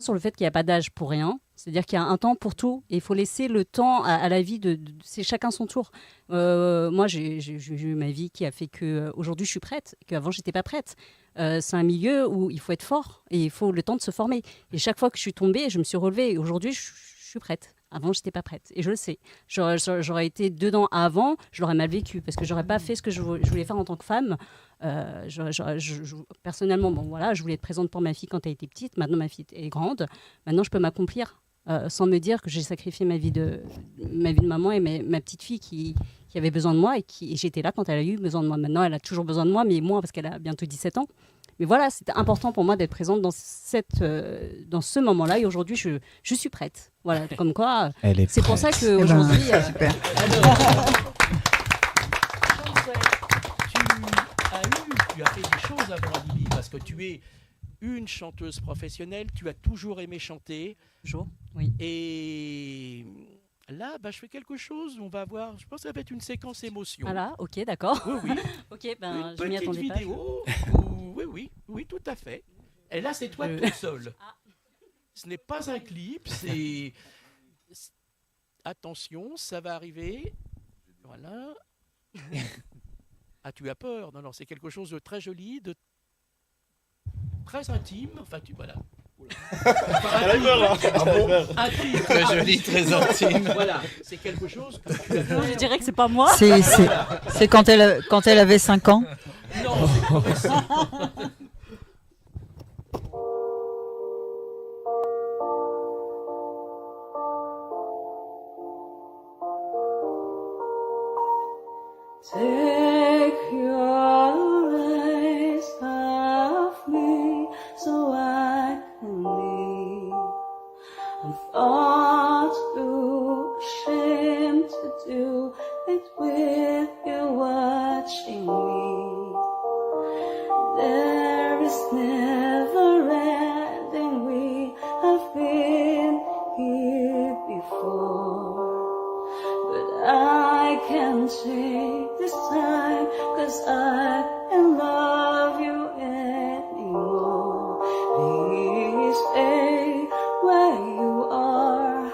sur le fait qu'il n'y a pas d'âge pour rien. C'est-à-dire qu'il y a un temps pour tout et il faut laisser le temps à la vie c'est chacun son tour. Moi, j'ai eu ma vie qui a fait que aujourd'hui je suis prête, qu'avant j'étais pas prête. C'est un milieu où il faut être fort et il faut le temps de se former. Et chaque fois que je suis tombée, je me suis relevée et aujourd'hui je suis prête. Avant, j'étais pas prête et je le sais. J'aurais été dedans avant, je l'aurais mal vécu parce que j'aurais pas fait ce que je voulais faire en tant que femme. Personnellement, bon voilà, je voulais être présente pour ma fille quand elle était petite. Maintenant, ma fille est grande. Maintenant, je peux m'accomplir sans me dire que j'ai sacrifié ma vie de maman et ma petite fille qui avait besoin de moi et j'étais là quand elle a eu besoin de moi. Maintenant, elle a toujours besoin de moi, mais moins parce qu'elle a bientôt 17 ans. Mais voilà, c'était important pour moi d'être présente dans ce moment-là. Et aujourd'hui, je suis prête. Voilà, comme quoi, c'est pour ça qu'aujourd'hui... Super. Tu as fait des choses avant, Lily, parce que tu es une chanteuse professionnelle, tu as toujours aimé chanter. Toujours, oui. Et là, je fais quelque chose, on va voir, je pense que ça va être une séquence émotion. Voilà, ok, d'accord. Oui, oui. Ok, Une je m'y petite attendais vidéo. Oui, tout à fait. Et là, c'est toi toute seule. Ce n'est pas un clip, c'est... Attention, ça va arriver. Voilà. Ah, tu as peur? Non, c'est quelque chose de très joli, de très intime. Enfin, voilà. Elle a peur, là. Intime. Très joli, très intime. Voilà, c'est quelque chose que tu as Je dirais que c'est pas moi. C'est quand elle avait 5 ans. Non, c'est pas possible. Take your eyes off me so I can leave. I'm far too ashamed to do it with you watching me. There is never ending, we have been here before. But I can't take this time, 'cause I can't love you anymore. Please stay where you are,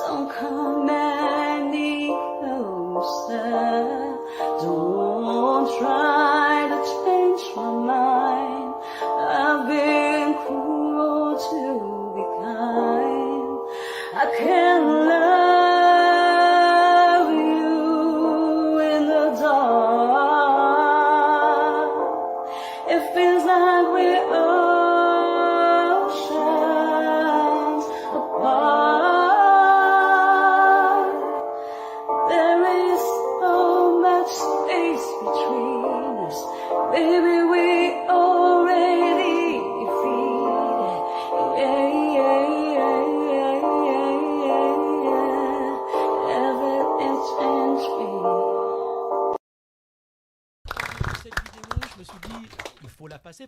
don't come any closer. Don't try to change my mind, I've been cruel to be kind. I can't love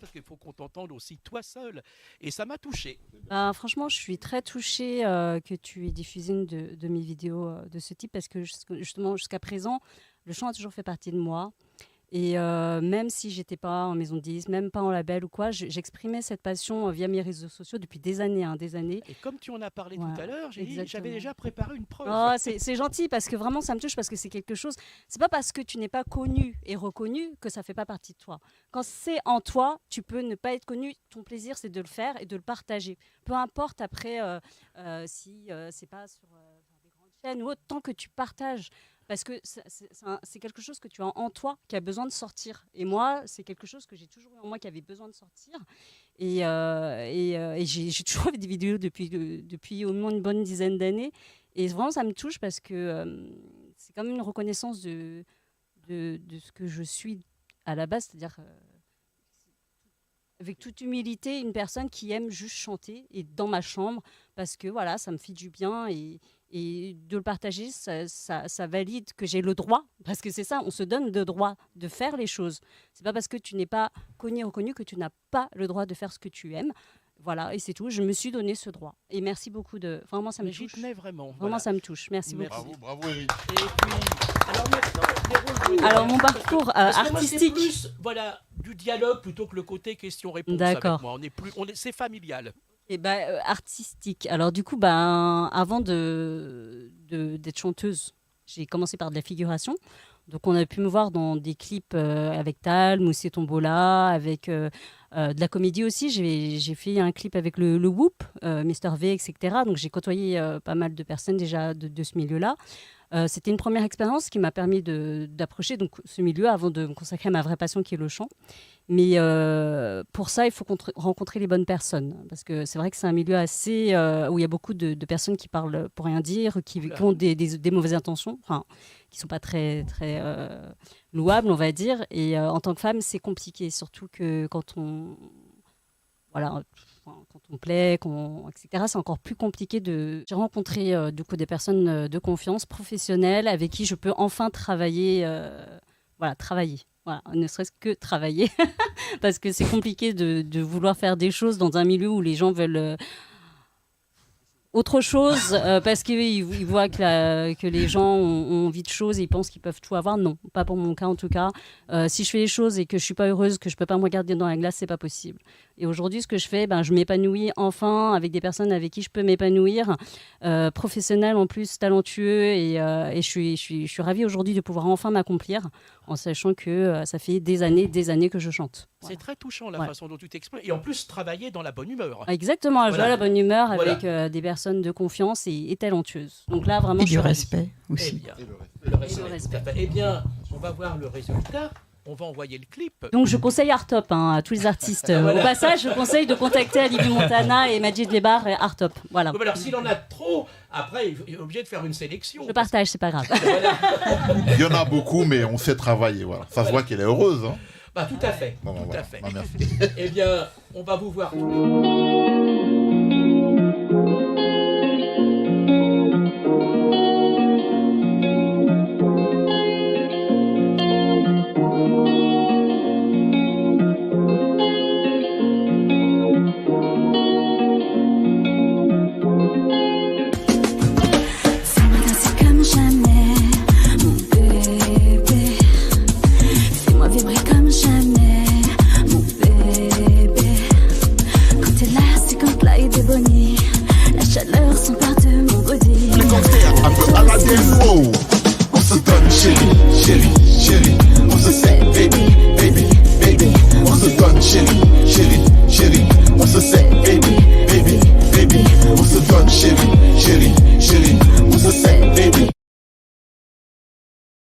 parce qu'il faut qu'on t'entende aussi toi seul. Et ça m'a touché. Franchement, je suis très touchée que tu aies diffusé une de mes vidéos de ce type parce que justement, jusqu'à présent, le chant a toujours fait partie de moi. Et même si j'étais pas en maison de disques, même pas en label ou quoi, j'exprimais cette passion via mes réseaux sociaux depuis des années, des années. Et comme tu en as parlé tout à l'heure, j'avais déjà préparé une preuve. Oh, c'est gentil parce que vraiment ça me touche parce que c'est quelque chose. C'est pas parce que tu n'es pas connu et reconnu que ça fait pas partie de toi. Quand c'est en toi, tu peux ne pas être connu. Ton plaisir, c'est de le faire et de le partager. Peu importe après si c'est pas sur des grandes chaînes ou autre, tant que tu partages. Parce que c'est quelque chose que tu as en toi, qui a besoin de sortir. Et moi, c'est quelque chose que j'ai toujours eu en moi, qui avait besoin de sortir. Et j'ai toujours fait des vidéos depuis au moins une bonne dizaine d'années. Et vraiment, ça me touche parce que c'est comme une reconnaissance de ce que je suis à la base. C'est-à-dire, avec toute humilité, une personne qui aime juste chanter et dans ma chambre. Parce que voilà, ça me fait du bien et de le partager, ça valide que j'ai le droit, parce que c'est ça, on se donne le droit de faire les choses. C'est pas parce que tu n'es pas connu et reconnu que tu n'as pas le droit de faire ce que tu aimes. Voilà, et c'est tout. Je me suis donné ce droit. Et merci beaucoup de... Vraiment, ça me touche. Vraiment. Vraiment, ça me touche. Merci beaucoup. Bravo, Eric. Et puis, alors maintenant, alors mon parcours artistique... Plus, voilà, du dialogue plutôt que le côté question-réponse. D'accord. Avec moi. C'est familial. Artistique. Alors du coup, avant d'être chanteuse, j'ai commencé par de la figuration. Donc on a pu me voir dans des clips avec Tal, Moussé Tombola, avec de la comédie aussi. J'ai fait un clip avec le Whoop, Mister V, etc. Donc j'ai côtoyé pas mal de personnes déjà de ce milieu-là. C'était une première expérience qui m'a permis d'approcher donc ce milieu avant de me consacrer à ma vraie passion qui est le chant. Mais pour ça, il faut rencontrer les bonnes personnes. Parce que c'est vrai que c'est un milieu assez où il y a beaucoup de personnes qui parlent pour rien dire, qui ont des mauvaises intentions, enfin, qui ne sont pas très, très louables, on va dire. Et en tant que femme, c'est compliqué, surtout que quand on plaît, etc., c'est encore plus compliqué. J'ai rencontré du coup des personnes de confiance, professionnelles, avec qui je peux enfin travailler. Travailler. Voilà, ne serait-ce que travailler. Parce que c'est compliqué de vouloir faire des choses dans un milieu où les gens veulent autre chose, parce qu'ils voient que les gens ont envie de choses et ils pensent qu'ils peuvent tout avoir. Non, pas pour mon cas en tout cas. Si je fais les choses et que je suis pas heureuse, que je peux pas me regarder dans la glace, c'est pas possible. Et aujourd'hui, ce que je fais, je m'épanouis enfin avec des personnes avec qui je peux m'épanouir, professionnels en plus, talentueux, et je suis ravie aujourd'hui de pouvoir enfin m'accomplir en sachant que ça fait des années que je chante. C'est très touchant la façon dont tu t'exprimes. Et en plus, travailler dans la bonne humeur. Exactement, je vois la bonne humeur avec des personnes de confiance et talentueuses. Donc là, vraiment, et du respect aussi. Le respect. Eh bien, on va voir le résultat. On va envoyer le clip. Donc je conseille Artop à tous les artistes. Au passage, je conseille de contacter Alibi Montana et Majid Lebar et Artop. Voilà. Alors s'il en a trop, après il est obligé de faire une sélection. Je partage, c'est pas grave. Il y en a beaucoup, mais on sait travailler. Voilà. Ça se voit qu'elle est heureuse. Hein. Tout à fait. Bon, tout à fait. Merci. Eh bien, on va vous voir.